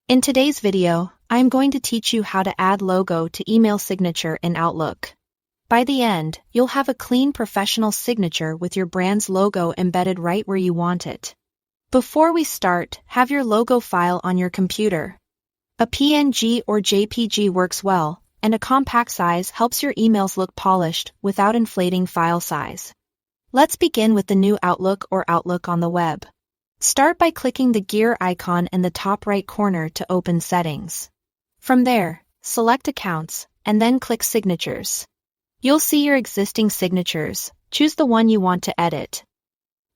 In today's video, I am going to teach you how to add logo to email signature in Outlook. By the end, you'll have a clean professional signature with your brand's logo embedded right where you want it. Before we start, have your logo file on your computer. A PNG or JPG works well, and a compact size helps your emails look polished without inflating file size. Let's begin with the new Outlook or Outlook on the web. Start by clicking the gear icon in the top right corner to open Settings. From there, select Accounts, and then click Signatures. You'll see your existing signatures. Choose the one you want to edit.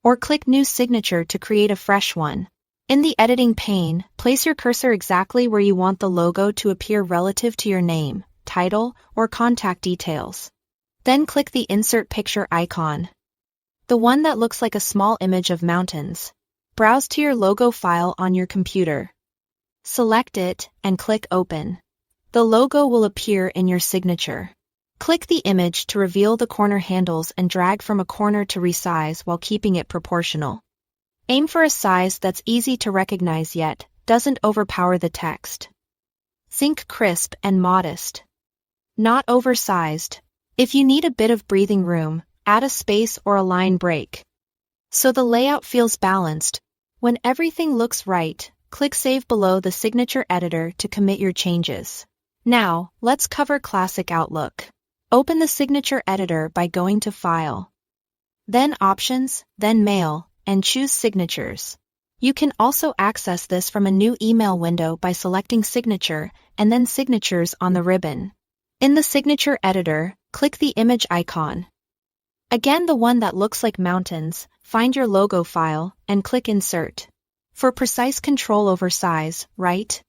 Or click New Signature to create a fresh one. In the editing pane, place your cursor exactly where you want the logo to appear relative to your name, title, or contact details. Then click the Insert Picture icon. The one that looks like a small image of mountains. Browse to your logo file on your computer. Select it and click Open. The logo will appear in your signature. Click the image to reveal the corner handles and drag from a corner to resize while keeping it proportional. Aim for a size that's easy to recognize yet doesn't overpower the text. Think crisp and modest. Not oversized. If you need a bit of breathing room, add a space or a line break. So the layout feels balanced. When everything looks right, click Save below the signature editor to commit your changes. Now, let's cover Classic Outlook. Open the signature editor by going to File. Then Options, then Mail, and choose Signatures. You can also access this from a new email window by selecting Signature and then Signatures on the ribbon. In the signature editor, click the image icon. Again, the one that looks like mountains, find your logo file, and click Insert. For precise control over size, right?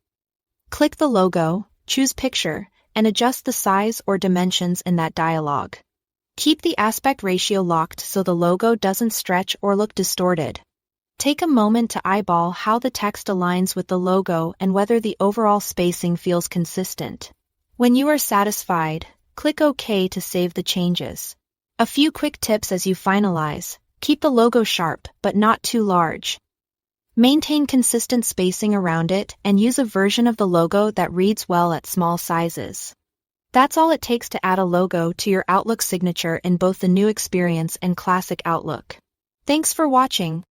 Click the logo, choose Picture, and adjust the size or dimensions in that dialog. Keep the aspect ratio locked so the logo doesn't stretch or look distorted. Take a moment to eyeball how the text aligns with the logo and whether the overall spacing feels consistent. When you are satisfied, click OK to save the changes. A few quick tips as you finalize. Keep the logo sharp but not too large. Maintain consistent spacing around it and use a version of the logo that reads well at small sizes. That's all it takes to add a logo to your Outlook signature in both the new Experience and Classic Outlook. Thanks for watching.